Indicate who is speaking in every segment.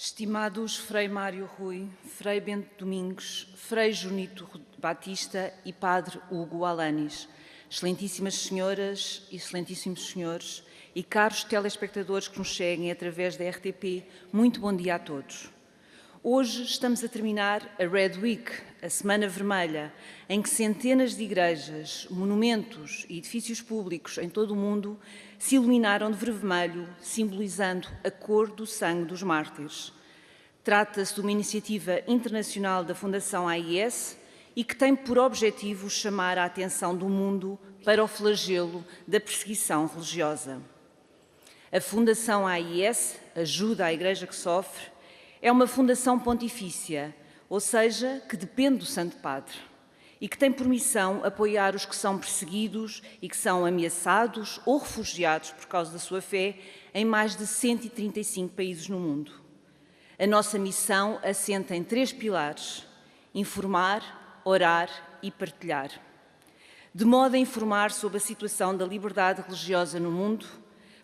Speaker 1: Estimados Frei Mário Rui, Frei Bento Domingos, Frei Junito Batista e Padre Hugo Alanis, excelentíssimas senhoras e excelentíssimos senhores e caros telespectadores que nos seguem através da RTP, muito bom dia a todos. Hoje estamos a terminar a Red Week, a Semana Vermelha, em que centenas de igrejas, monumentos e edifícios públicos em todo o mundo se iluminaram de vermelho, simbolizando a cor do sangue dos mártires. Trata-se de uma iniciativa internacional da Fundação AIS e que tem por objetivo chamar a atenção do mundo para o flagelo da perseguição religiosa. A Fundação AIS, Ajuda à Igreja que Sofre, é uma fundação pontifícia, ou seja, que depende do Santo Padre e que tem por missão apoiar os que são perseguidos e que são ameaçados ou refugiados por causa da sua fé em mais de 135 países no mundo. A nossa missão assenta em 3 pilares: informar, orar e partilhar. De modo a informar sobre a situação da liberdade religiosa no mundo,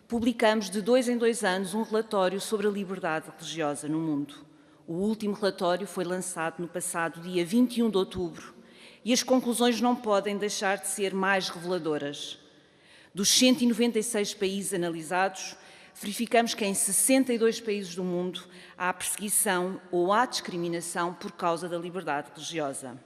Speaker 1: publicamos de 2 em 2 anos um relatório sobre a liberdade religiosa no mundo. O último relatório foi lançado no passado dia 21 de outubro e as conclusões não podem deixar de ser mais reveladoras. Dos 196 países analisados, verificamos que em 62 países do mundo há perseguição ou há discriminação por causa da liberdade religiosa.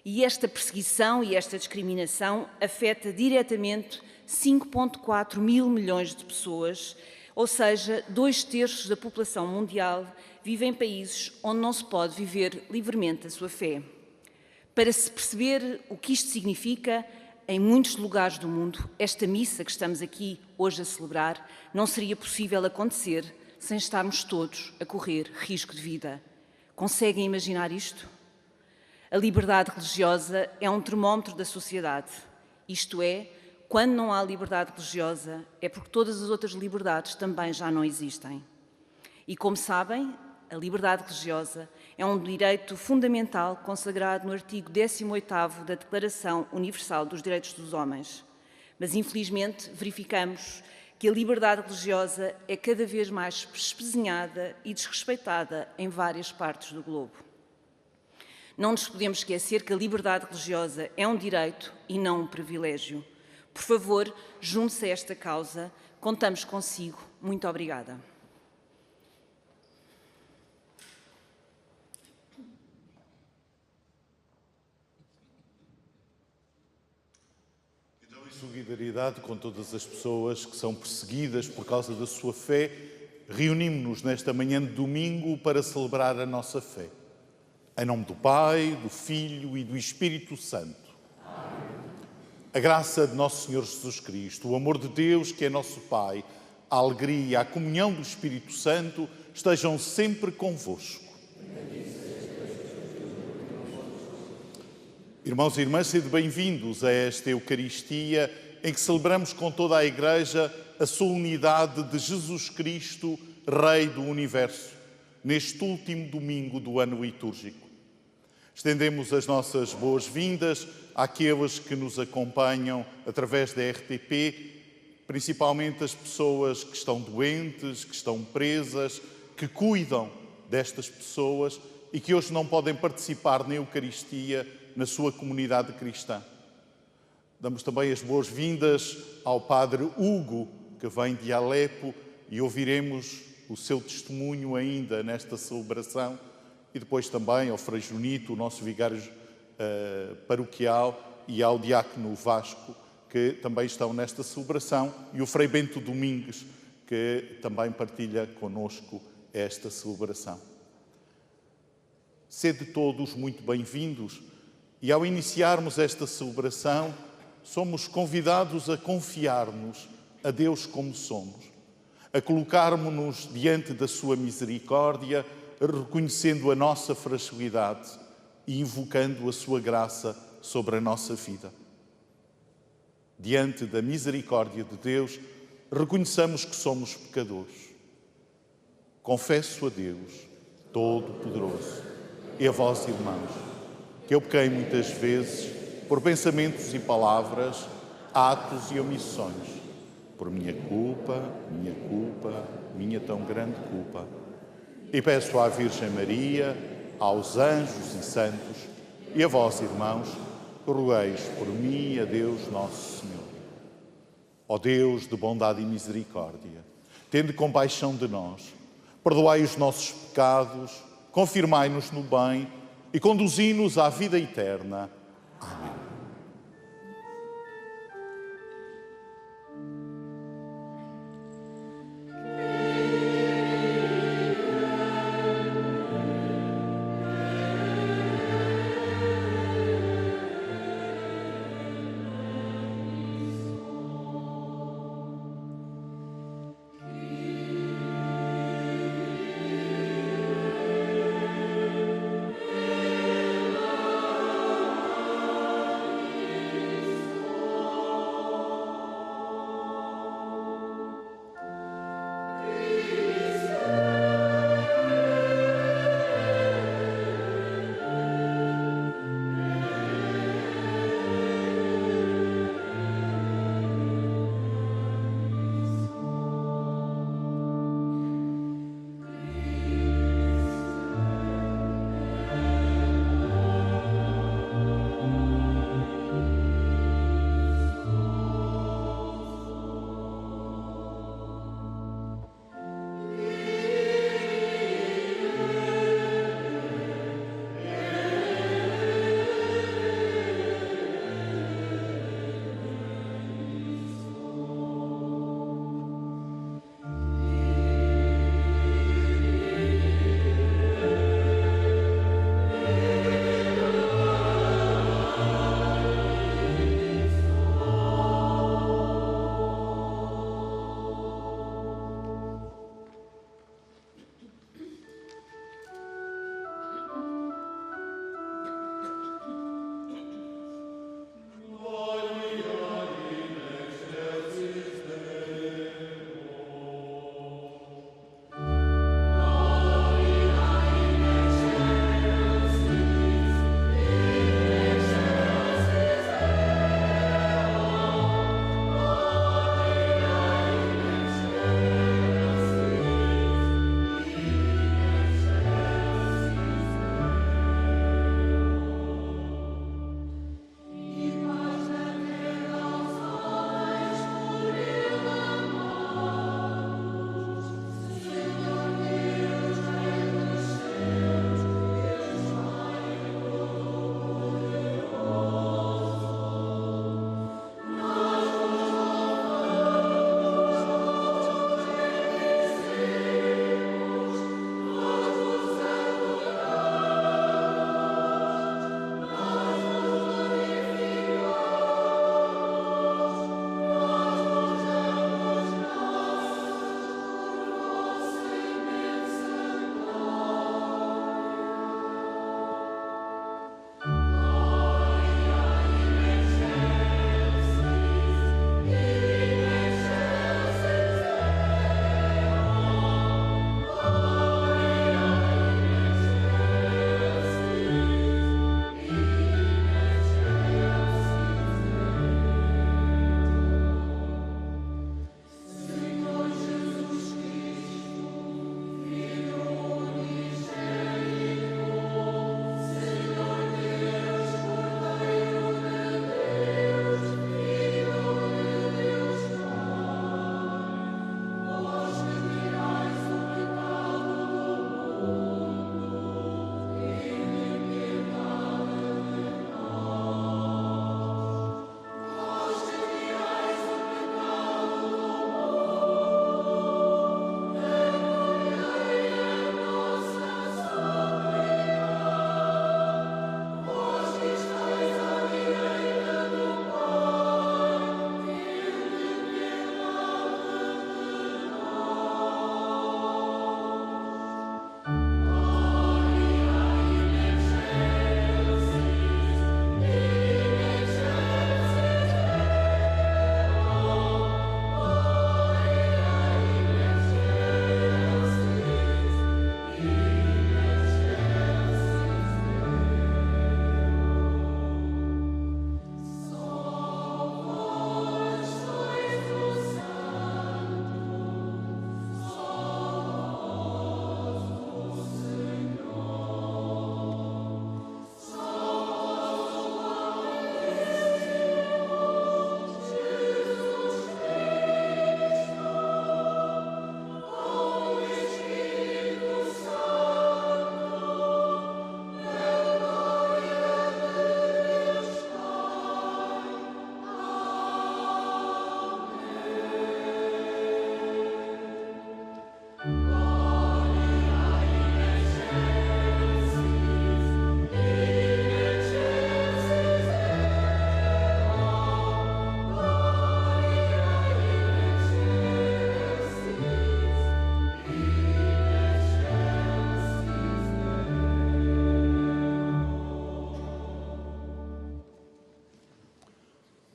Speaker 1: E esta perseguição e esta discriminação afeta diretamente 5,4 mil milhões de pessoas, ou seja, 2/3 da população mundial vive em países onde não se pode viver livremente a sua fé. Para se perceber o que isto significa, em muitos lugares do mundo, esta missa que estamos aqui hoje a celebrar não seria possível acontecer sem estarmos todos a correr risco de vida. Conseguem imaginar isto? A liberdade religiosa é um termómetro da sociedade, isto é, quando não há liberdade religiosa, é porque todas as outras liberdades também já não existem. E como sabem, a liberdade religiosa é um direito fundamental consagrado no artigo 18º da Declaração Universal dos Direitos dos Homens. Mas, infelizmente, verificamos que a liberdade religiosa é cada vez mais espezinhada e desrespeitada em várias partes do globo. Não nos podemos esquecer que a liberdade religiosa é um direito e não um privilégio. Por favor, junte-se a esta causa. Contamos consigo. Muito obrigada.
Speaker 2: Então, em solidariedade com todas as pessoas que são perseguidas por causa da sua fé, reunimos-nos nesta manhã de domingo para celebrar a nossa fé. Em nome do Pai, do Filho e do Espírito Santo. A graça de Nosso Senhor Jesus Cristo, o amor de Deus, que é nosso Pai, a alegria e a comunhão do Espírito Santo estejam sempre convosco. Irmãos e irmãs, sede bem-vindos a esta Eucaristia em que celebramos com toda a Igreja a solenidade de Jesus Cristo, Rei do Universo, neste último domingo do ano litúrgico. Estendemos as nossas boas-vindas àqueles que nos acompanham através da RTP, principalmente as pessoas que estão doentes, que estão presas, que cuidam destas pessoas e que hoje não podem participar na Eucaristia na sua comunidade cristã. Damos também as boas-vindas ao Padre Hugo, que vem de Alepo, e ouviremos o seu testemunho ainda nesta celebração, e depois também ao Frei Junito, o nosso vigário paroquial, e ao Diácono Vasco, que também estão nesta celebração, e o Frei Bento Domingos, que também partilha connosco esta celebração. Sede todos muito bem-vindos, e ao iniciarmos esta celebração, somos convidados a confiar-nos a Deus como somos, a colocarmos-nos diante da sua misericórdia, reconhecendo a nossa fragilidade e invocando a sua graça sobre a nossa vida. Diante da misericórdia de Deus, reconheçamos que somos pecadores. Confesso a Deus, Todo-Poderoso, e a vós, irmãos, que eu pequei muitas vezes por pensamentos e palavras, atos e omissões, por minha culpa, minha tão grande culpa. E peço à Virgem Maria, aos anjos e santos, e a vós, irmãos, que rogueis por mim a Deus Nosso Senhor. Ó Deus de bondade e misericórdia, tende compaixão de nós, perdoai os nossos pecados, confirmai-nos no bem e conduzi-nos à vida eterna. Amém.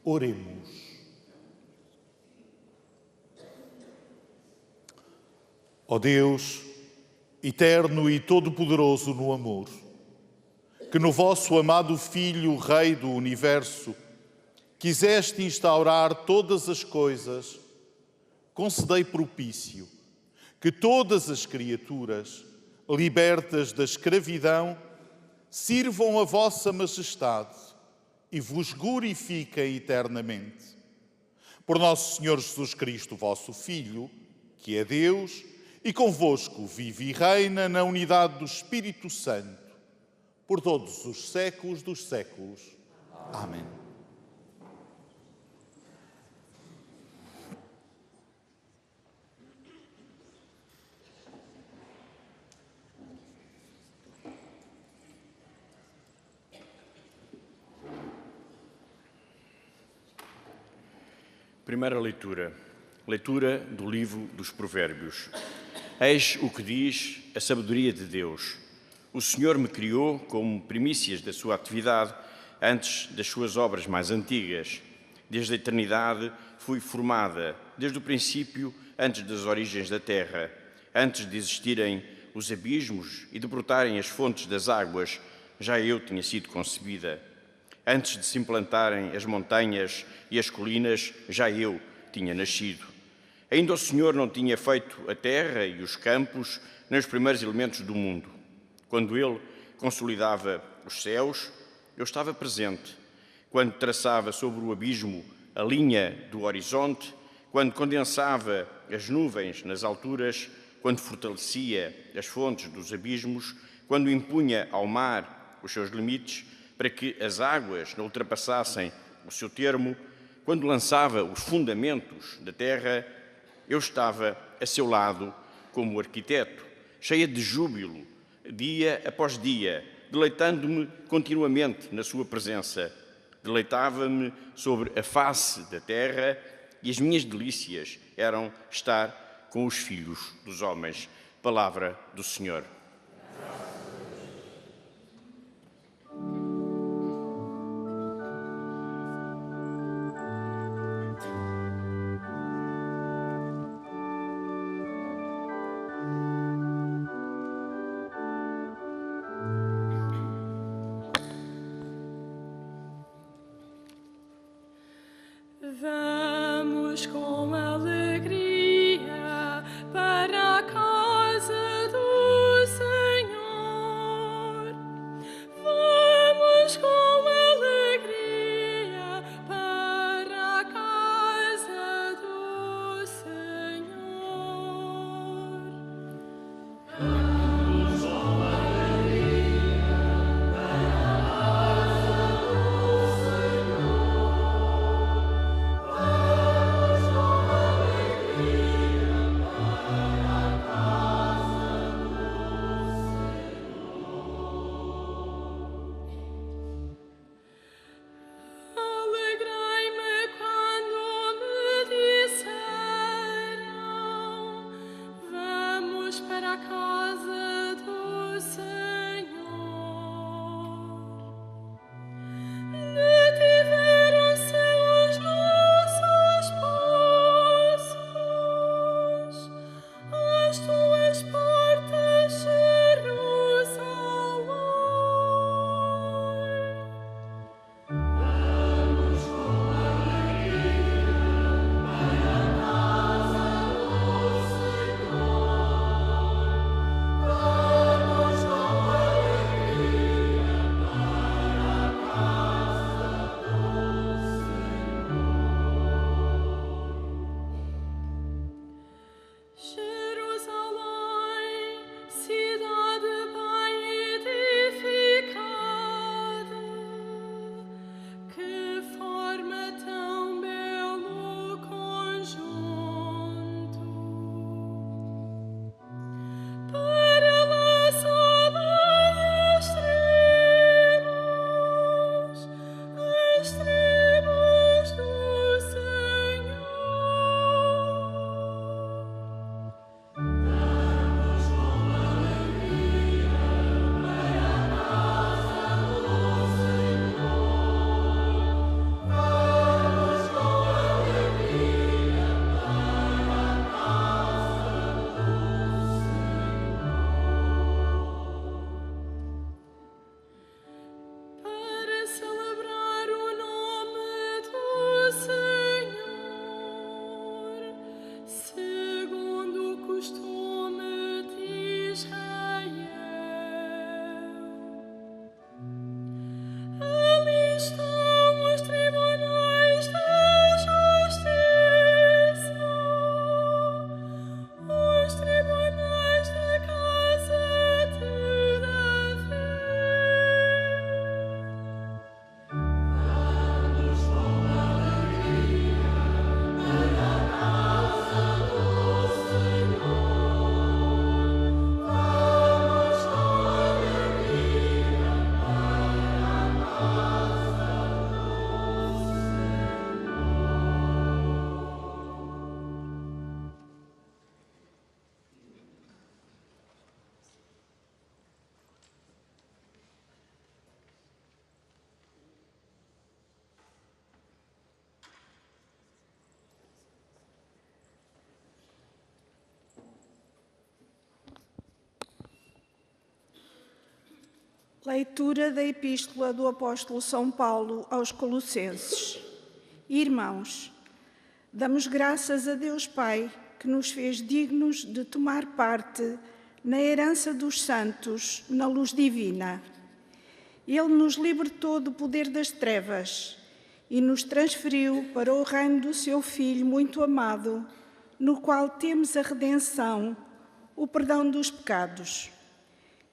Speaker 2: Oremos. Ó Deus, eterno e todo-poderoso no amor, que no vosso amado Filho, Rei do Universo, quiseste instaurar todas as coisas, concedei propício que todas as criaturas, libertas da escravidão, sirvam a vossa majestade e vos glorifiquem eternamente. Por nosso Senhor Jesus Cristo, vosso Filho, que é Deus, e convosco vive e reina na unidade do Espírito Santo, por todos os séculos dos séculos. Amém.
Speaker 3: Primeira leitura. Leitura do livro dos Provérbios. Eis o que diz a sabedoria de Deus. O Senhor me criou como primícias da sua atividade, antes das suas obras mais antigas. Desde a eternidade fui formada, desde o princípio, antes das origens da terra. Antes de existirem os abismos e de brotarem as fontes das águas, já eu tinha sido concebida. Antes de se implantarem as montanhas e as colinas, já eu tinha nascido. Ainda o Senhor não tinha feito a terra e os campos, nem os primeiros elementos do mundo. Quando Ele consolidava os céus, eu estava presente. Quando traçava sobre o abismo a linha do horizonte, quando condensava as nuvens nas alturas, quando fortalecia as fontes dos abismos, quando impunha ao mar os seus limites, para que as águas não ultrapassassem o seu termo, quando lançava os fundamentos da terra, eu estava a seu lado como arquiteto, cheia de júbilo, dia após dia, deleitando-me continuamente na sua presença. Deleitava-me sobre a face da terra e as minhas delícias eram estar com os filhos dos homens. Palavra do Senhor.
Speaker 4: Vamos com alegria para a casa do Senhor. Vamos com alegria para a casa do Senhor. Vamos com alegria para a casa do Senhor. Vamos com alegria.
Speaker 5: Leitura da Epístola do Apóstolo São Paulo aos Colossenses. Irmãos, damos graças a Deus Pai, que nos fez dignos de tomar parte na herança dos santos, na luz divina. Ele nos libertou do poder das trevas e nos transferiu para o reino do seu Filho muito amado, no qual temos a redenção, o perdão dos pecados.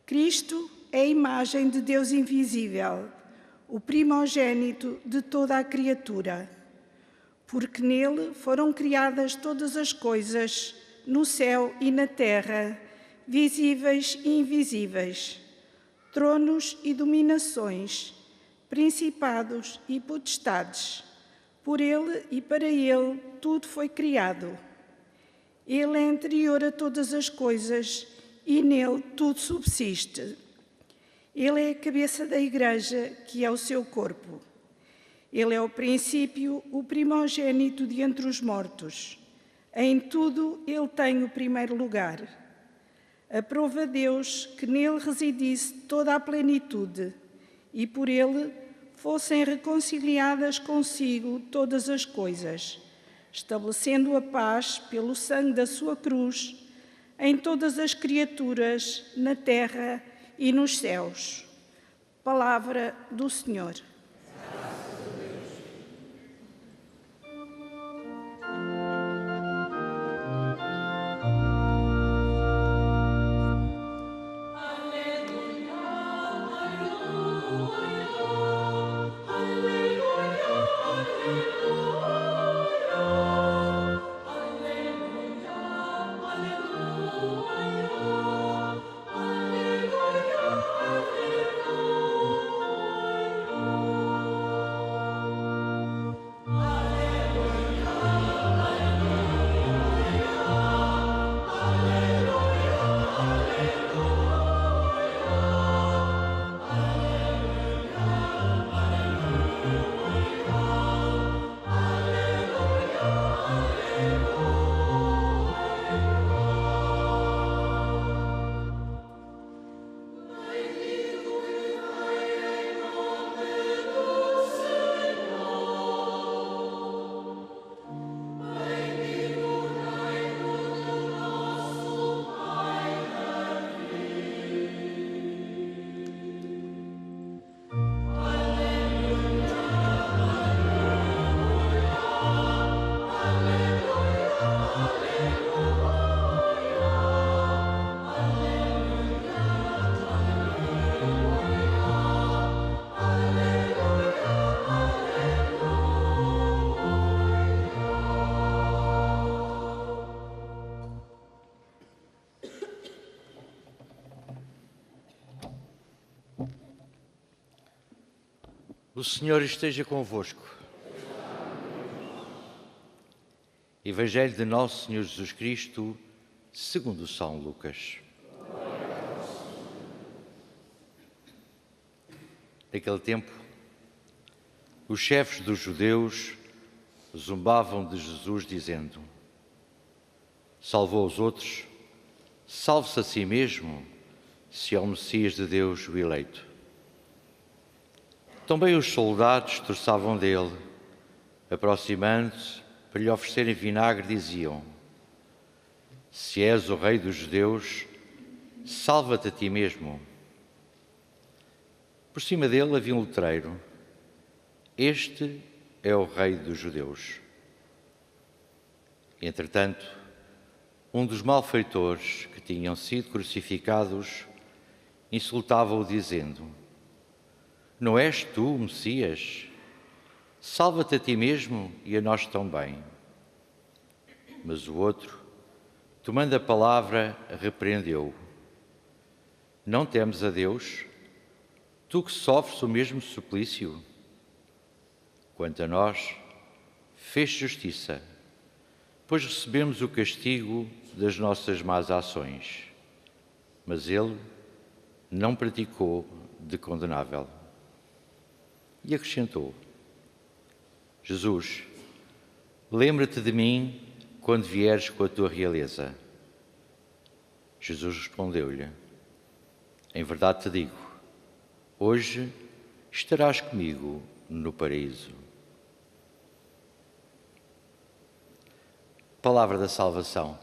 Speaker 5: Cristo é a imagem de Deus invisível, o primogênito de toda a criatura, porque nele foram criadas todas as coisas, no céu e na terra, visíveis e invisíveis, tronos e dominações, principados e potestades. Por ele e para ele tudo foi criado. Ele é anterior a todas as coisas e nele tudo subsiste. Ele é a cabeça da Igreja, que é o seu corpo. Ele é o princípio, o primogênito de entre os mortos. Em tudo ele tem o primeiro lugar. Aprove a Deus que nele residisse toda a plenitude e por ele fossem reconciliadas consigo todas as coisas, estabelecendo a paz pelo sangue da sua cruz em todas as criaturas, na terra e nos céus. Palavra do Senhor.
Speaker 6: O Senhor esteja convosco. Evangelho de Nosso Senhor Jesus Cristo, segundo São Lucas. Naquele tempo, os chefes dos judeus zombavam de Jesus, dizendo: salvou os outros, salve-se a si mesmo, se é o Messias de Deus, o eleito. Também os soldados troçavam dele, aproximando-se para lhe oferecerem vinagre, diziam: se és o rei dos judeus, salva-te a ti mesmo. Por cima dele havia um letreiro: este é o rei dos judeus. Entretanto, um dos malfeitores que tinham sido crucificados insultava-o, dizendo: não és tu o Messias? Salva-te a ti mesmo e a nós também. Mas o outro, tomando a palavra, repreendeu-o: não temes a Deus, tu que sofres o mesmo suplício? Quanto a nós, fez justiça, pois recebemos o castigo das nossas más ações. Mas ele não praticou de condenável. E acrescentou: Jesus, lembra-te de mim quando vieres com a tua realeza. Jesus respondeu-lhe: em verdade te digo, hoje estarás comigo no paraíso. Palavra da salvação.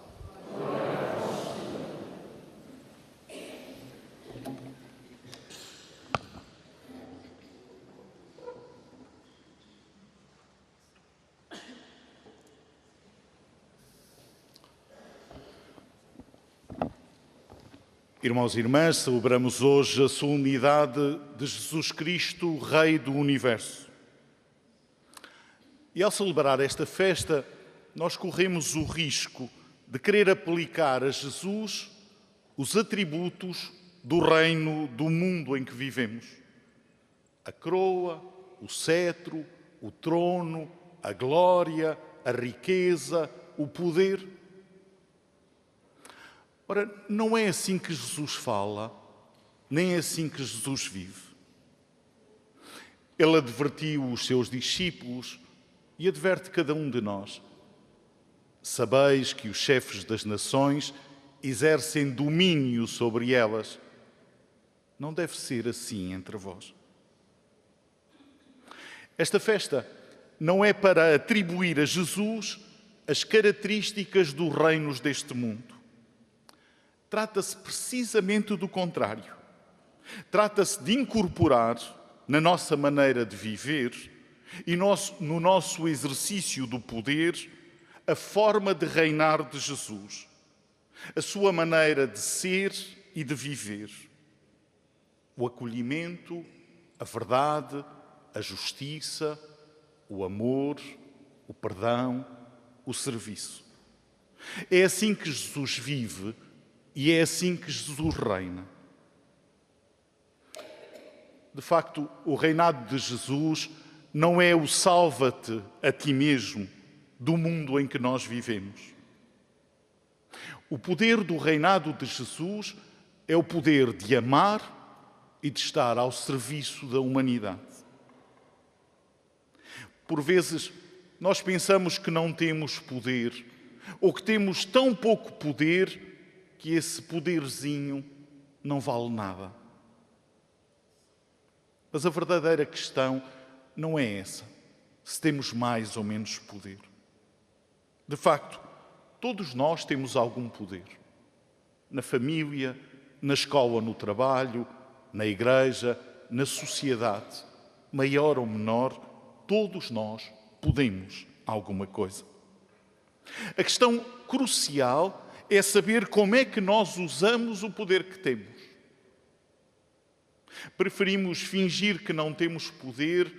Speaker 2: Irmãos e irmãs, celebramos hoje a solenidade de Jesus Cristo, Rei do Universo. E ao celebrar esta festa, nós corremos o risco de querer aplicar a Jesus os atributos do reino do mundo em que vivemos. A coroa, o cetro, o trono, a glória, a riqueza, o poder. Ora, não é assim que Jesus fala, nem é assim que Jesus vive. Ele advertiu os seus discípulos e adverte cada um de nós. Sabeis que os chefes das nações exercem domínio sobre elas. Não deve ser assim entre vós. Esta festa não é para atribuir a Jesus as características dos reinos deste mundo. Trata-se precisamente do contrário. Trata-se de incorporar na nossa maneira de viver e no nosso exercício do poder a forma de reinar de Jesus, a sua maneira de ser e de viver. O acolhimento, a verdade, a justiça, o amor, o perdão, o serviço. É assim que Jesus vive e é assim que Jesus reina. De facto, o reinado de Jesus não é o salva-te a ti mesmo do mundo em que nós vivemos. O poder do reinado de Jesus é o poder de amar e de estar ao serviço da humanidade. Por vezes, nós pensamos que não temos poder, ou que temos tão pouco poder que esse poderzinho não vale nada. Mas a verdadeira questão não é essa, se temos mais ou menos poder. De facto, todos nós temos algum poder. Na família, na escola, no trabalho, na igreja, na sociedade, maior ou menor, todos nós podemos alguma coisa. A questão crucial é saber como é que nós usamos o poder que temos. Preferimos fingir que não temos poder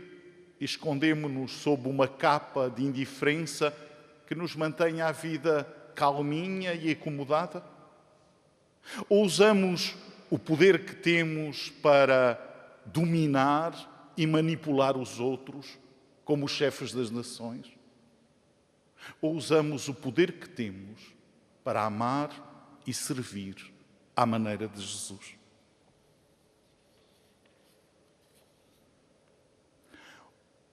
Speaker 2: e escondemos-nos sob uma capa de indiferença que nos mantenha a vida calminha e acomodada? Ou usamos o poder que temos para dominar e manipular os outros, como os chefes das nações? Ou usamos o poder que temos para amar e servir à maneira de Jesus?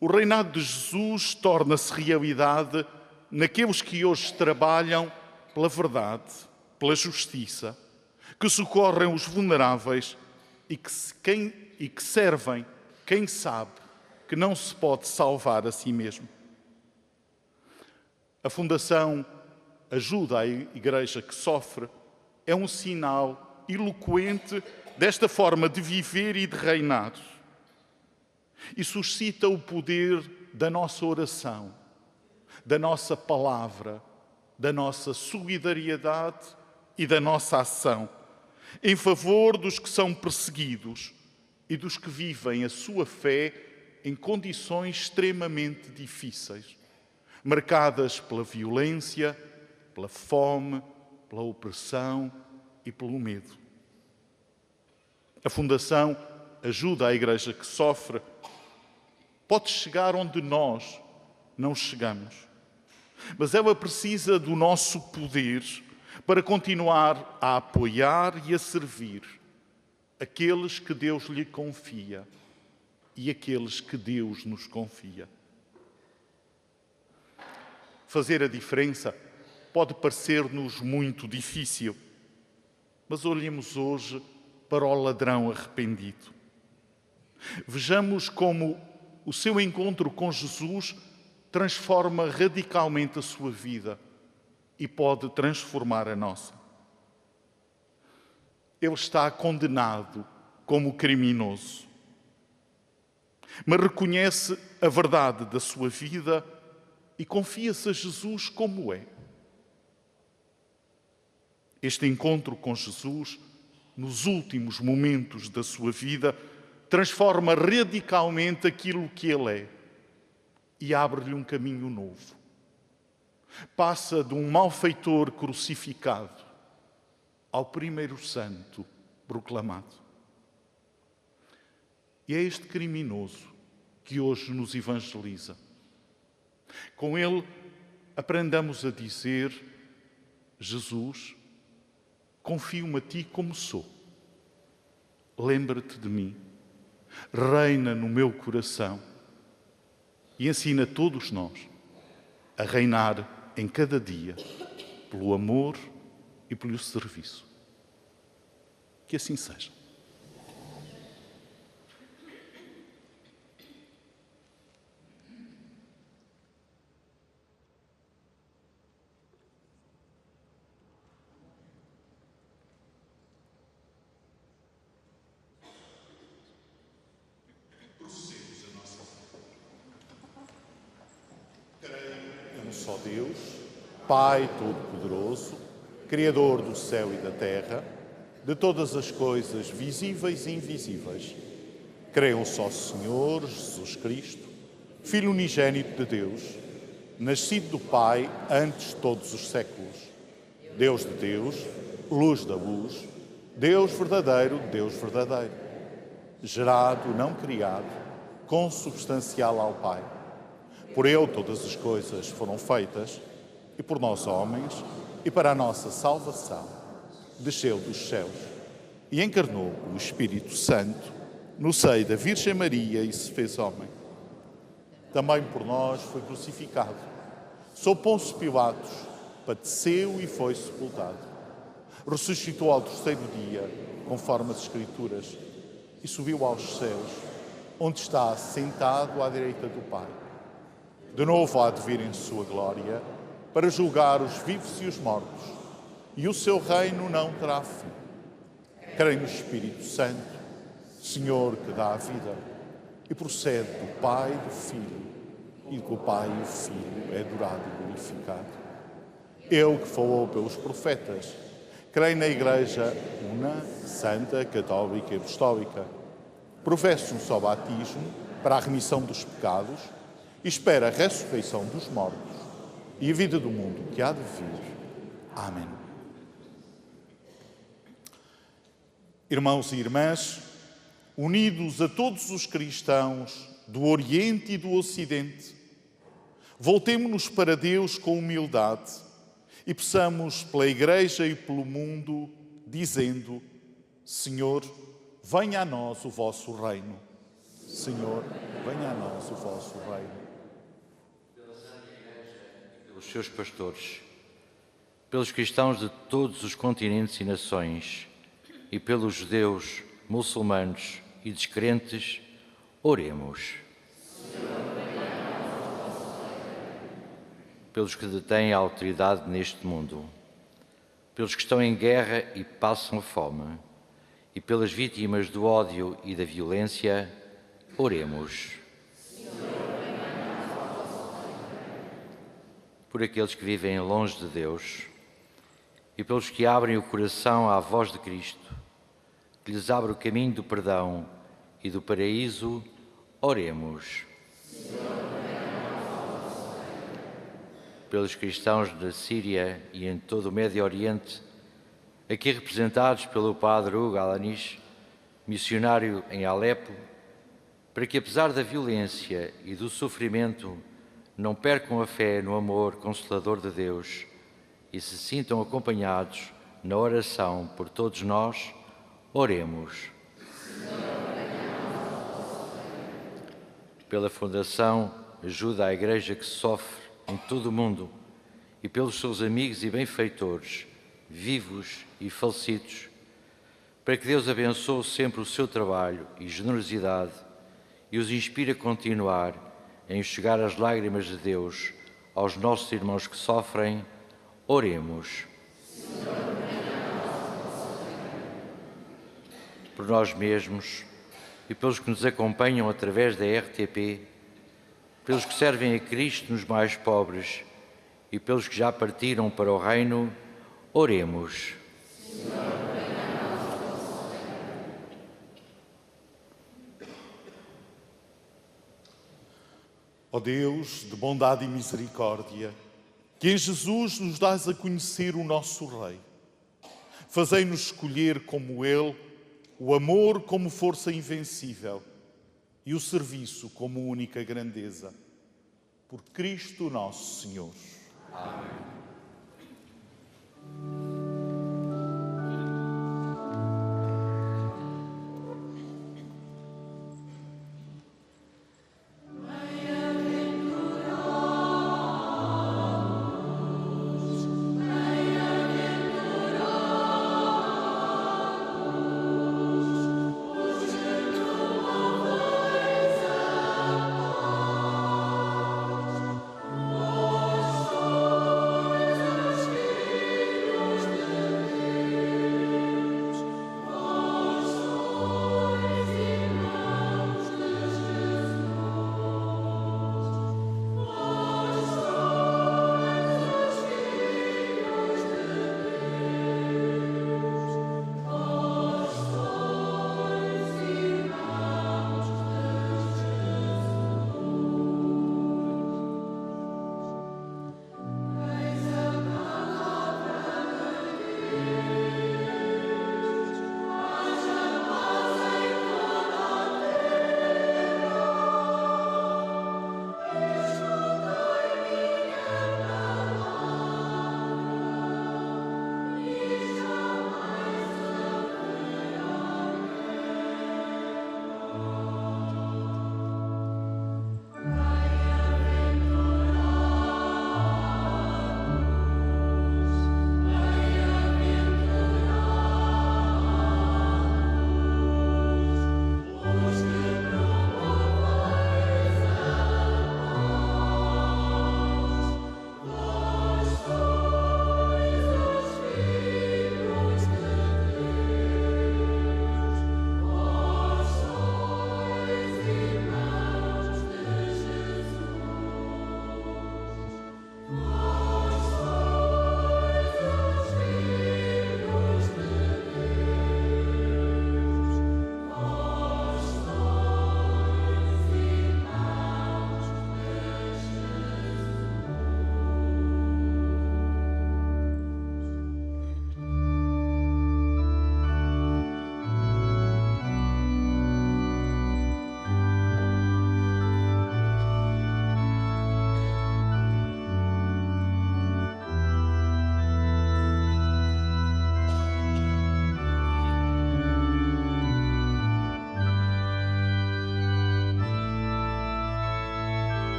Speaker 2: O reinado de Jesus torna-se realidade naqueles que hoje trabalham pela verdade, pela justiça, que socorrem os vulneráveis e que servem quem sabe que não se pode salvar a si mesmo. A Fundação Ajuda à Igreja que Sofre é um sinal eloquente desta forma de viver e de reinar. E suscita o poder da nossa oração, da nossa palavra, da nossa solidariedade e da nossa ação em favor dos que são perseguidos e dos que vivem a sua fé em condições extremamente difíceis, marcadas pela violência, pela fome, pela opressão e pelo medo. A Fundação Ajuda à Igreja que Sofre pode chegar onde nós não chegamos, mas ela precisa do nosso poder para continuar a apoiar e a servir aqueles que Deus lhe confia e aqueles que Deus nos confia. Fazer a diferença pode parecer-nos muito difícil, mas olhemos hoje para o ladrão arrependido. Vejamos como o seu encontro com Jesus transforma radicalmente a sua vida e pode transformar a nossa. Ele está condenado como criminoso, mas reconhece a verdade da sua vida e confia-se a Jesus como é. Este encontro com Jesus, nos últimos momentos da sua vida, transforma radicalmente aquilo que ele é e abre-lhe um caminho novo. Passa de um malfeitor crucificado ao primeiro santo proclamado. E é este criminoso que hoje nos evangeliza. Com ele aprendamos a dizer: Jesus, confio-me a ti como sou. Lembra-te de mim, reina no meu coração e ensina todos nós a reinar em cada dia pelo amor e pelo serviço. Que assim seja. Só Deus, Pai Todo-Poderoso, Criador do céu e da terra, de todas as coisas visíveis e invisíveis. Creio só Senhor Jesus Cristo, Filho unigênito de Deus, nascido do Pai antes de todos os séculos. Deus de Deus, luz da luz, Deus verdadeiro de Deus verdadeiro. Gerado, não criado, consubstancial ao Pai. Por ele todas as coisas foram feitas, e por nós homens, e para a nossa salvação, desceu dos céus e encarnou o Espírito Santo no seio da Virgem Maria e se fez homem. Também por nós foi crucificado, sob Pôncio Pilatos, padeceu e foi sepultado. Ressuscitou ao terceiro dia, conforme as Escrituras, e subiu aos céus, onde está sentado à direita do Pai. De novo há de vir em sua glória para julgar os vivos e os mortos, e o seu reino não terá fim. Creio no Espírito Santo, Senhor que dá a vida, e procede do Pai e do Filho, e que o Pai e o Filho é adorado e glorificado. Ele que falou pelos profetas, creio na Igreja una, santa, católica e apostólica. Professo um só batismo para a remissão dos pecados e espera a ressurreição dos mortos e a vida do mundo que há de vir. Amém. Irmãos e irmãs, unidos a todos os cristãos do Oriente e do Ocidente, voltemo-nos para Deus com humildade e peçamos pela Igreja e pelo mundo, dizendo: Senhor, venha a nós o vosso reino. Senhor, venha a nós o vosso reino.
Speaker 6: Pelos seus pastores, pelos cristãos de todos os continentes e nações, e pelos judeus, muçulmanos e descrentes, oremos. Pelos que detêm a autoridade neste mundo, pelos que estão em guerra e passam fome, e pelas vítimas do ódio e da violência, oremos. Por aqueles que vivem longe de Deus e pelos que abrem o coração à voz de Cristo, que lhes abre o caminho do perdão e do paraíso, oremos. Pelos cristãos da Síria e em todo o Médio Oriente, aqui representados pelo Padre Hugo Alanis, missionário em Alepo, para que, apesar da violência e do sofrimento, não percam a fé no amor consolador de Deus e se sintam acompanhados na oração por todos nós, oremos. Pela Fundação Ajuda à Igreja que Sofre em todo o mundo e pelos seus amigos e benfeitores, vivos e falecidos, para que Deus abençoe sempre o seu trabalho e generosidade e os inspire a continuar a enxugar as lágrimas de Deus aos nossos irmãos que sofrem, oremos. Por nós mesmos e pelos que nos acompanham através da RTP, pelos que servem a Cristo nos mais pobres e pelos que já partiram para o reino, oremos.
Speaker 2: Ó Deus de bondade e misericórdia, que em Jesus nos dás a conhecer o nosso Rei, fazei-nos escolher como Ele o amor como força invencível e o serviço como única grandeza. Por Cristo nosso Senhor. Amém.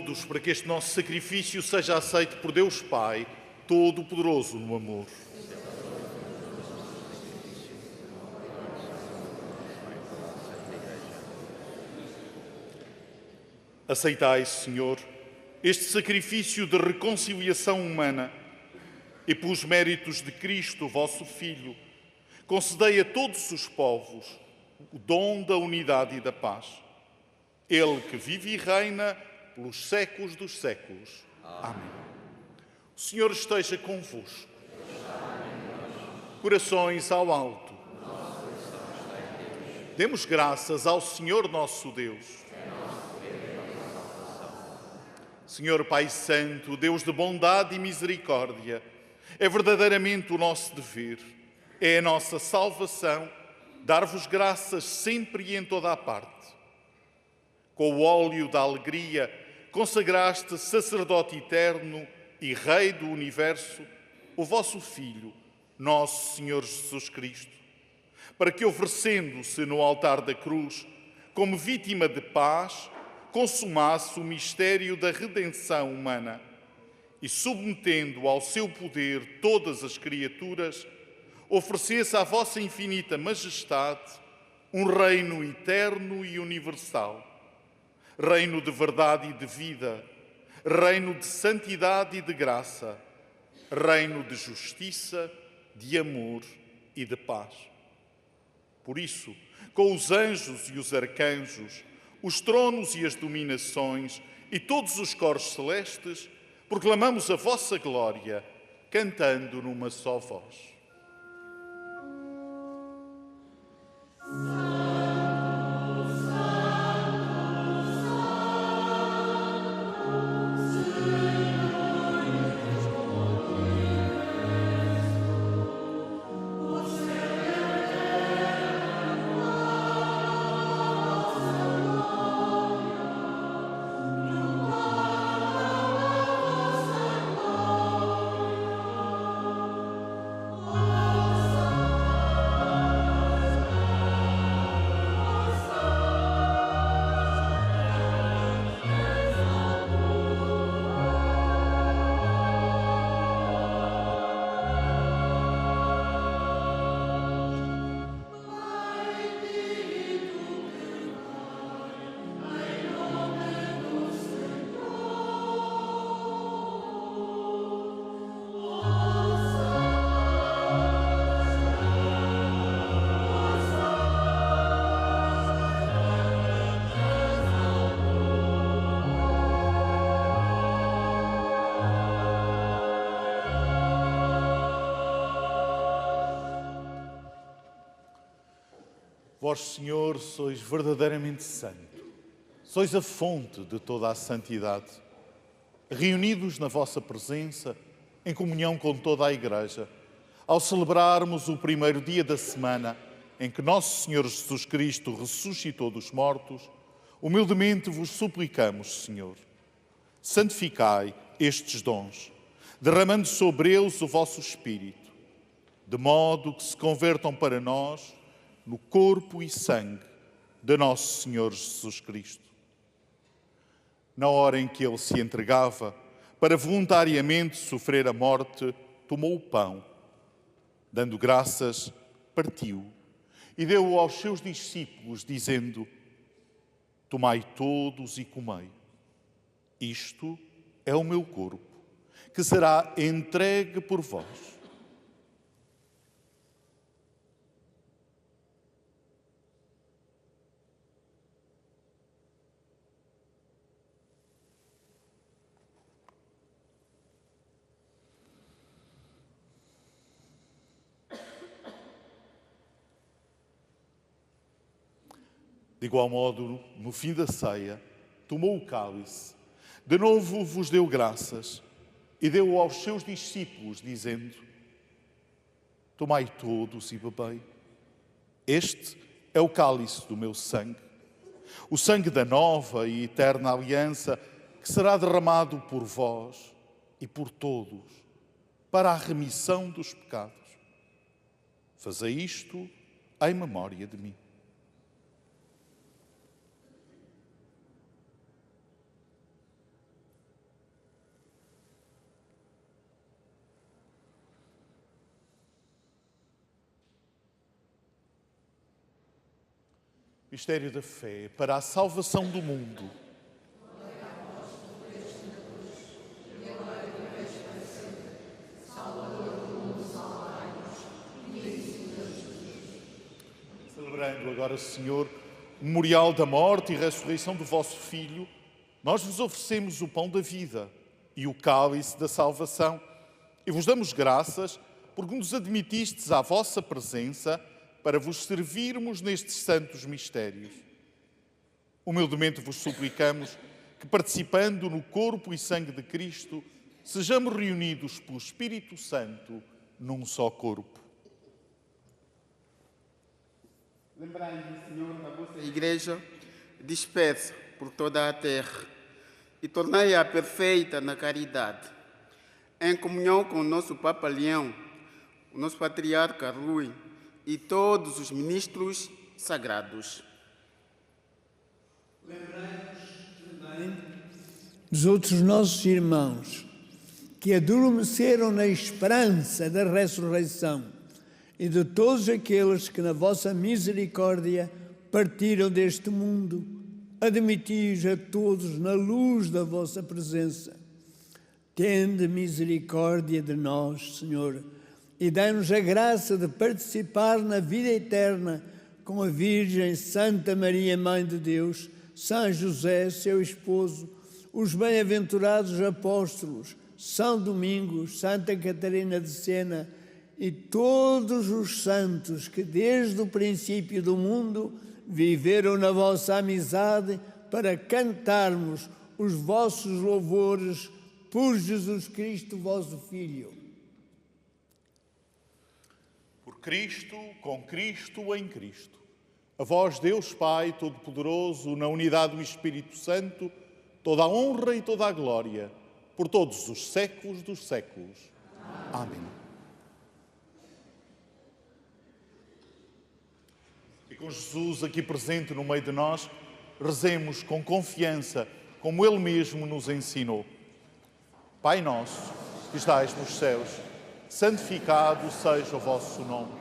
Speaker 2: Todos, para que este nosso sacrifício seja aceito por Deus Pai, Todo-Poderoso no amor. Aceitai, Senhor, este sacrifício de reconciliação humana e pelos méritos de Cristo, vosso Filho, concedei a todos os povos o dom da unidade e da paz. Ele que vive e reina pelos séculos dos séculos. Amém. O Senhor esteja convosco. Corações ao alto. Demos graças ao Senhor nosso Deus. Senhor Pai Santo, Deus de bondade e misericórdia, é verdadeiramente o nosso dever, é a nossa salvação, dar-vos graças sempre e em toda a parte. Com o óleo da alegria, consagraste sacerdote eterno e Rei do Universo, o vosso Filho, nosso Senhor Jesus Cristo, para que, oferecendo-se no altar da cruz, como vítima de paz, consumasse o mistério da redenção humana e, submetendo ao seu poder todas as criaturas, oferecesse à vossa infinita majestade um reino eterno e universal, reino de verdade e de vida, reino de santidade e de graça, reino de justiça, de amor e de paz. Por isso, com os anjos e os arcanjos, os tronos e as dominações e todos os coros celestes, proclamamos a vossa glória, cantando numa só voz. Vós, Senhor, sois verdadeiramente santo. Sois a fonte de toda a santidade. Reunidos na vossa presença, em comunhão com toda a Igreja, ao celebrarmos o primeiro dia da semana em que Nosso Senhor Jesus Cristo ressuscitou dos mortos, humildemente vos suplicamos, Senhor, santificai estes dons, derramando sobre eles o vosso Espírito, de modo que se convertam para nós no corpo e sangue de Nosso Senhor Jesus Cristo. Na hora em que Ele se entregava para voluntariamente sofrer a morte, tomou o pão, dando graças, partiu e deu-o aos seus discípulos, dizendo: tomai todos e comei. Isto é o meu corpo, que será entregue por vós. De igual modo, no fim da ceia, tomou o cálice, de novo vos deu graças e deu-o aos seus discípulos, dizendo: tomai todos e bebei. Este é o cálice do meu sangue, o sangue da nova e eterna aliança, que será derramado por vós e por todos, para a remissão dos pecados. Fazei isto em memória de mim. Mistério da fé para a salvação do mundo. Celebrando agora, Senhor, o memorial da morte e ressurreição do vosso Filho, nós vos oferecemos o pão da vida e o cálice da salvação e vos damos graças porque nos admitistes à vossa presença para vos servirmos nestes santos mistérios. Humildemente vos suplicamos que, participando no corpo e sangue de Cristo, sejamos reunidos pelo Espírito Santo num só corpo.
Speaker 7: Lembrai-vos, Senhor, da vossa Igreja dispersa por toda a terra e tornai-a perfeita na caridade, em comunhão com o nosso Papa Leão, o nosso Patriarca Rui e todos os ministros sagrados.
Speaker 8: Lembramos de dos outros nossos irmãos que adormeceram na esperança da ressurreição e de todos aqueles que na vossa misericórdia partiram deste mundo, admiti-os a todos na luz da vossa presença. Tende misericórdia de nós, Senhor, e dai-nos a graça de participar na vida eterna com a Virgem Santa Maria, Mãe de Deus, São José, seu esposo, os bem-aventurados apóstolos, São Domingos, Santa Catarina de Sena e todos os santos que desde o princípio do mundo viveram na vossa amizade para cantarmos os vossos louvores por Jesus Cristo, vosso Filho.
Speaker 2: Por Cristo, com Cristo, em Cristo. A vós, Deus Pai Todo-Poderoso, na unidade do Espírito Santo, toda a honra e toda a glória, por todos os séculos dos séculos. Amém. E com Jesus aqui presente no meio de nós, rezemos com confiança, como Ele mesmo nos ensinou. Pai nosso, que estais nos céus, santificado seja o vosso nome.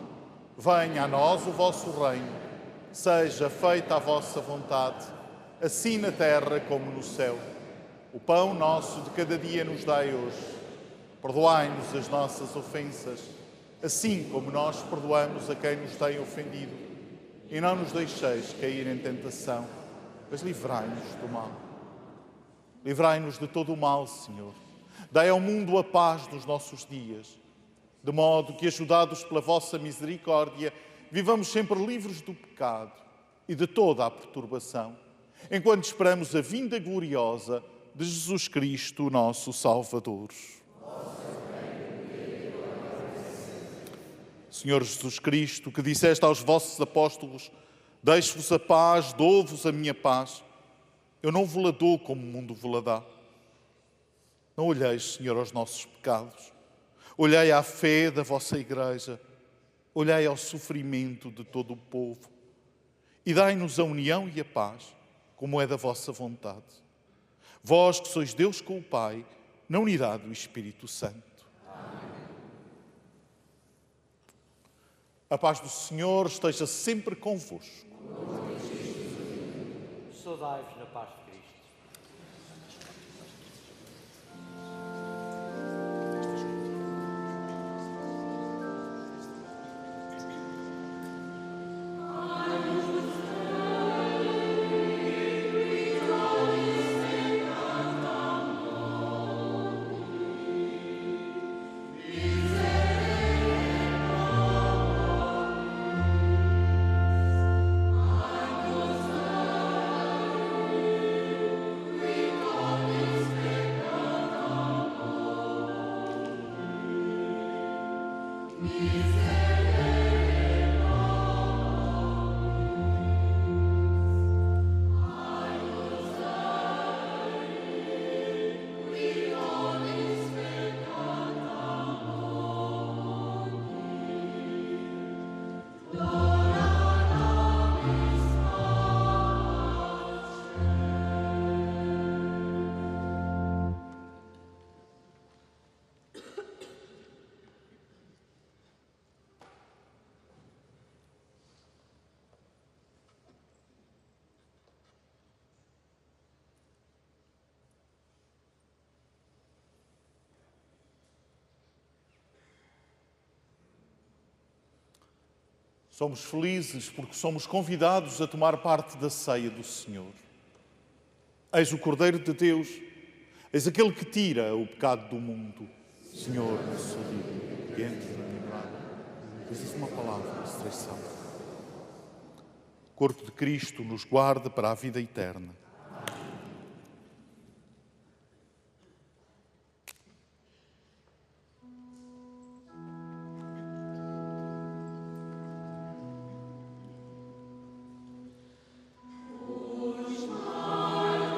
Speaker 2: Venha a nós o vosso reino. Seja feita a vossa vontade, assim na terra como no céu. O pão nosso de cada dia nos dai hoje. Perdoai-nos as nossas ofensas, assim como nós perdoamos a quem nos tem ofendido. E não nos deixeis cair em tentação, mas livrai-nos do mal. Livrai-nos de todo o mal, Senhor. Dai ao mundo a paz dos nossos dias, de modo que, ajudados pela vossa misericórdia, vivamos sempre livres do pecado e de toda a perturbação, enquanto esperamos a vinda gloriosa de Jesus Cristo, nosso Salvador. Senhor Jesus Cristo, que disseste aos vossos apóstolos: deixo-vos a paz, dou-vos a minha paz. Eu não vos la dou como o mundo vos la dá. Não olheis, Senhor, aos nossos pecados. Olhai à fé da vossa Igreja. Olhai ao sofrimento de todo o povo e dai-nos a união e a paz, como é da vossa vontade. Vós que sois Deus com o Pai, na unidade do Espírito Santo. Amém. A paz do Senhor esteja sempre convosco.
Speaker 6: Saudai-vos na paz de Cristo.
Speaker 2: Somos felizes porque somos convidados a tomar parte da ceia do Senhor. Eis o Cordeiro de Deus, eis aquele que tira o pecado do mundo. Senhor, não sou digno que entres na minha morada, mas diz uma palavra de distração. O corpo de Cristo nos guarda para a vida eterna.
Speaker 4: Por isso abraçaram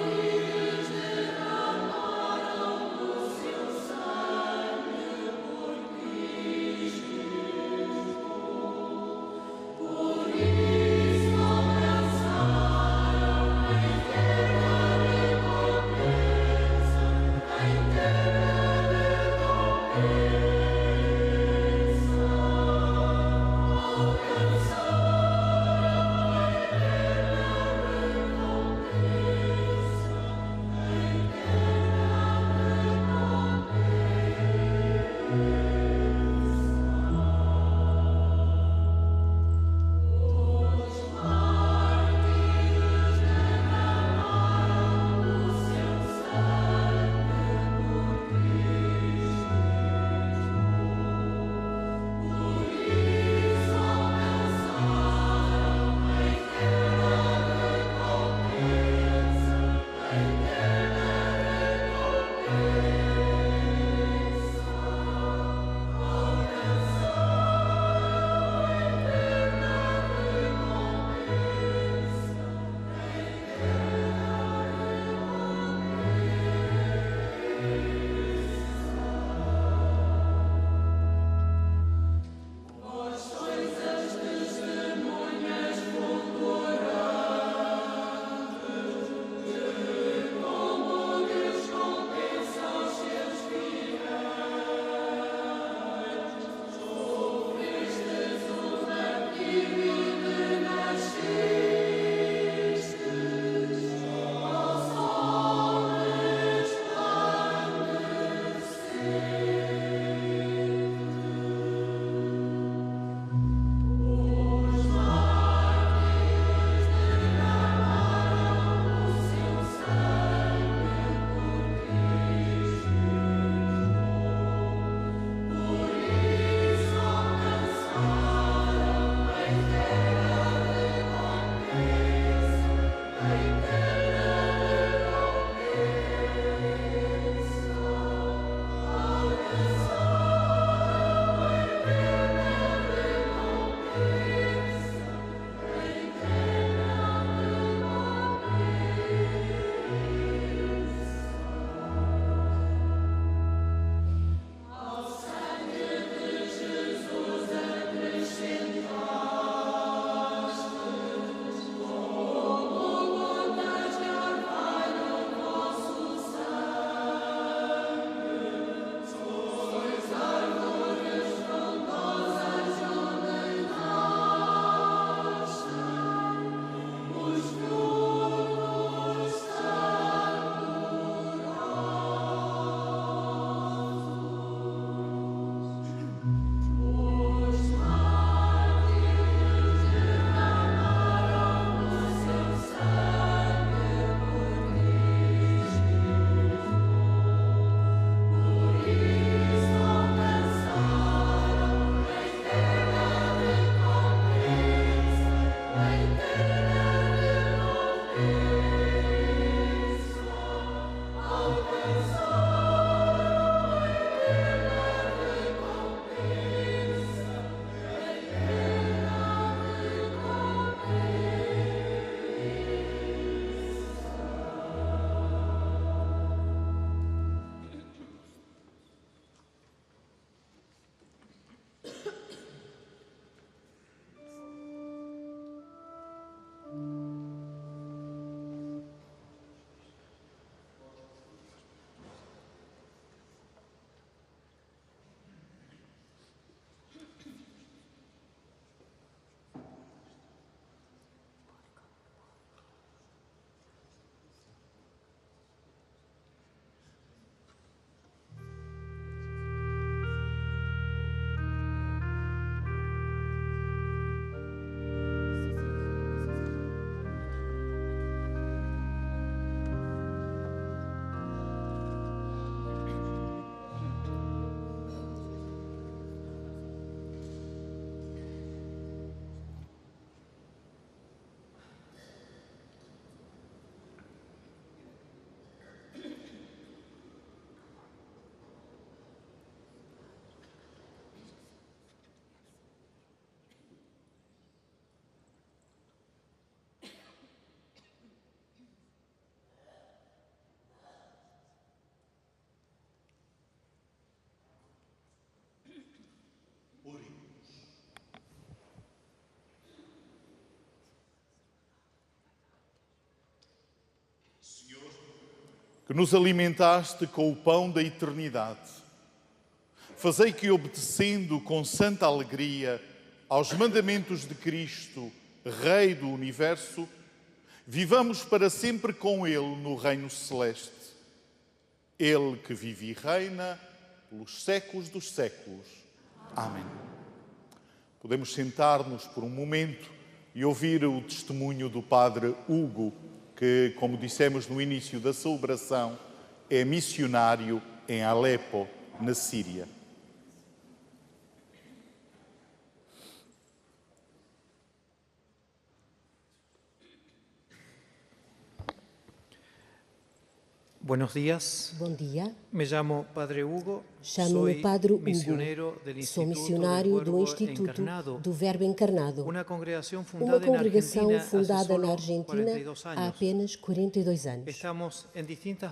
Speaker 2: que nos alimentaste com o pão da eternidade, fazei que, obedecendo com santa alegria aos mandamentos de Cristo, Rei do Universo, vivamos para sempre com Ele no reino celeste. Ele que vive e reina pelos séculos dos séculos. Amém. Podemos sentar-nos por um momento e ouvir o testemunho do Padre Hugo, que, como dissemos no início da celebração, é missionário em Alepo, na Síria.
Speaker 9: Buenos días.
Speaker 10: Bom dia.
Speaker 9: Me llamo Padre Hugo.
Speaker 10: Chamo-me Padre Hugo.
Speaker 9: Sou
Speaker 10: Sou missionário do Instituto do Verbo Encarnado, uma congregação fundada na Argentina há apenas 42 anos.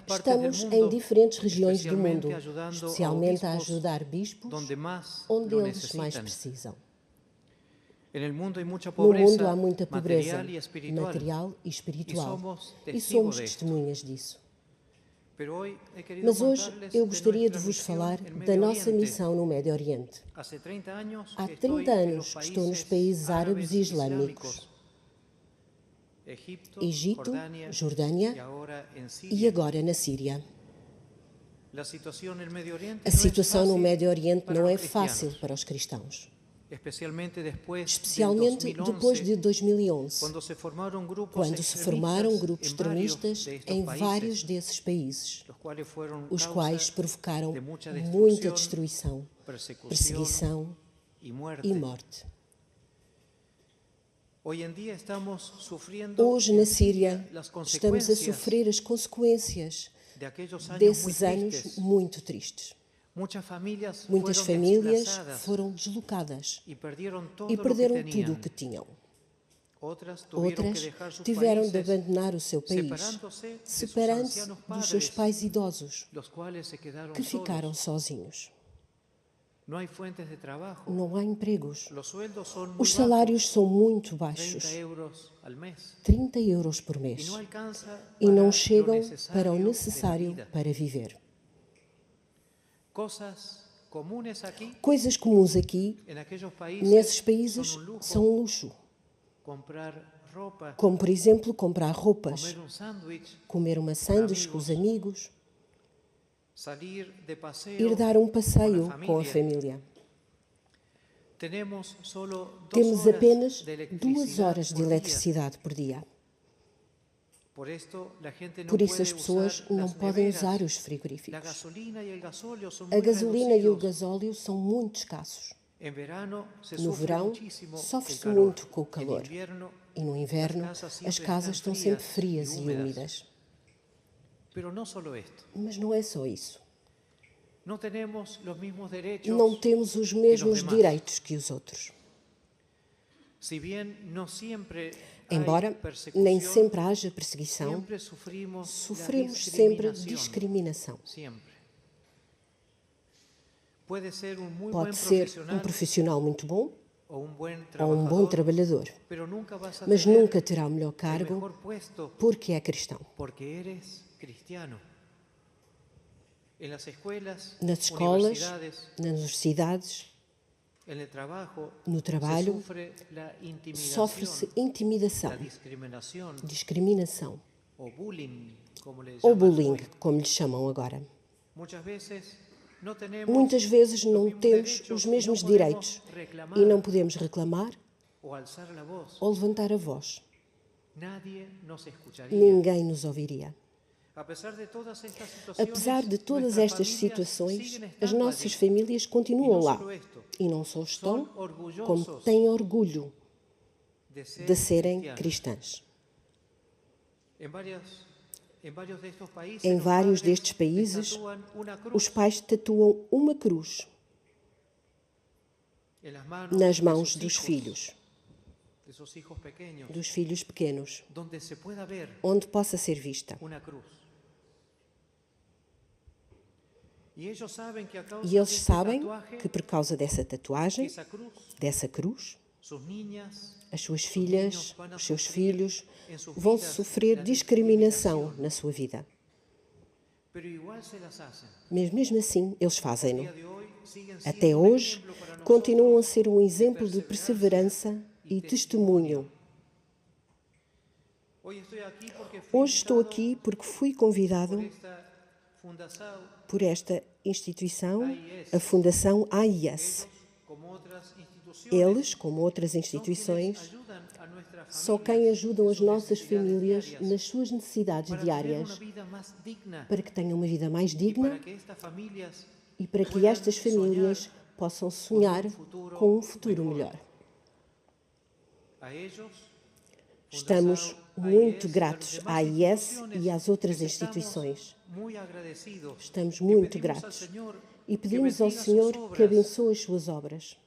Speaker 10: Estamos em diferentes regiões do mundo, especialmente a ajudar bispos onde eles mais precisam. No mundo há muita pobreza material e espiritual e somos testemunhas disso. Mas hoje eu gostaria de vos falar da nossa missão no Médio Oriente. Há 30 anos que estou nos países árabes e islâmicos, Egito, Jordânia e agora na Síria. A situação no Médio Oriente não é fácil para os cristãos. Especialmente depois de 2011, quando se formaram grupos extremistas em vários desses países, os quais provocaram muita destruição, perseguição e morte. Hoje, na Síria, estamos a sofrer as consequências desses anos muito tristes. Muitas famílias foram deslocadas e perderam tudo o que tinham. Outras tiveram de abandonar o seu país, separando-se dos seus pais idosos, que ficaram sozinhos. Não há empregos. Os salários são muito baixos, 30 euros por mês, e não chegam para o necessário para viver. Coisas comuns aqui, nesses países, são um luxo. Como, por exemplo, comprar roupas, comer uma sanduíche com os amigos, ir dar um passeio com a família. Temos apenas 2 horas de eletricidade por dia. Por isso as pessoas não podem usar os frigoríficos. A gasolina e o gasóleo são muito escassos. No verão, sofre-se muito com o calor. E no inverno, as casas estão sempre frias e úmidas. Mas não é só isso. Não temos os mesmos direitos que os outros. Embora nem sempre haja perseguição, sofremos sempre discriminação. Pode ser um profissional muito bom ou um bom trabalhador, mas nunca terá o melhor cargo porque é cristão. Nas escolas, nas universidades, no trabalho, sofre-se intimidação, discriminação ou bullying, como lhe chamam agora. Muitas vezes não temos os mesmos direitos e não podemos reclamar ou levantar a voz. Ninguém nos ouviria. Apesar de todas estas situações, as nossas famílias continuam lá e não só estão, como têm orgulho de serem cristãs. Em vários destes países, os pais tatuam uma cruz nas mãos dos filhos pequenos, onde possa ser vista. E eles sabem que, por causa dessa tatuagem, dessa cruz, as suas filhas, os seus filhos, vão sofrer discriminação na sua vida. Mas mesmo assim, eles fazem-no. Até hoje, continuam a ser um exemplo de perseverança e testemunho. Hoje estou aqui porque fui convidado por esta instituição, a Fundação AIS. Eles, como outras instituições, são quem ajudam as nossas famílias nas suas necessidades diárias para que tenham uma vida mais digna e para que estas famílias possam sonhar com um futuro melhor. Estamos muito gratos à AIS e às outras instituições. Estamos muito gratos e pedimos ao Senhor que abençoe as suas obras,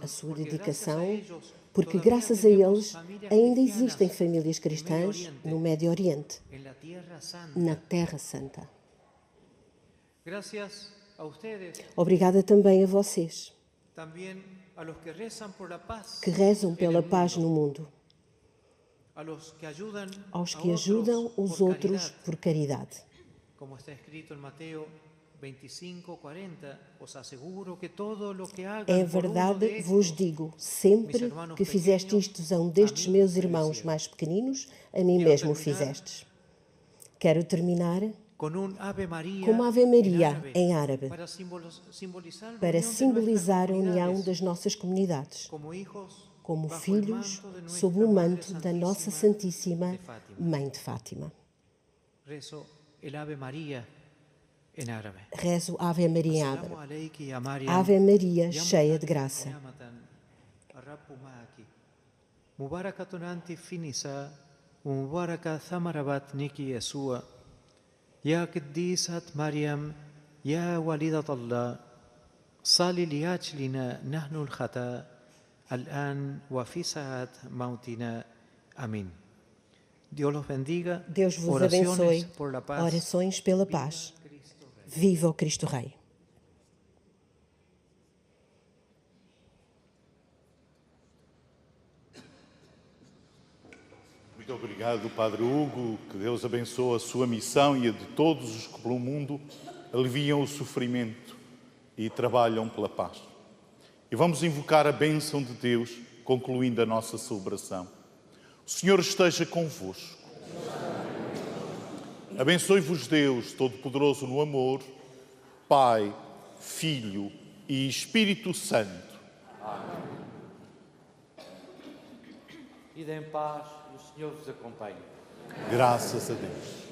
Speaker 10: a sua dedicação, porque graças a eles ainda existem famílias cristãs no Médio Oriente, na Terra Santa. Obrigada também a vocês, que rezam pela paz no mundo, aos que ajudam os outros por caridade. Como está escrito em Mateus 25:40, os asseguro que todo lo que hagan. É verdade, vos digo, sempre que fizeste isto a um destes meus irmãos mais pequeninos, a mim mesmo o fizestes. Quero terminar com uma Ave Maria em árabe, para simbolizar a união das nossas comunidades, como filhos sob o manto da nossa Santíssima Mãe de Fátima. Rezo Ave Maria em árabe. Ave Maria, cheia de graça. Mubarakatun anti finisa, mubaraka thamarabat niki Yesua, ya Qiddisat Maryam, ya Walidat Allah, sali liajlina nahnu al-khata, al-an wa fi sa'at mautina. Amém. Deus vos abençoe. Orações pela paz. Viva o Cristo Rei.
Speaker 2: Muito obrigado, Padre Hugo. Que Deus abençoe a sua missão e a de todos os que pelo mundo aliviam o sofrimento e trabalham pela paz. E vamos invocar a bênção de Deus, concluindo a nossa celebração. O Senhor esteja convosco. Abençoe-vos Deus Todo-Poderoso no amor, Pai, Filho e Espírito Santo.
Speaker 6: Amém. Ide em paz e o Senhor vos acompanhe.
Speaker 2: Graças a Deus.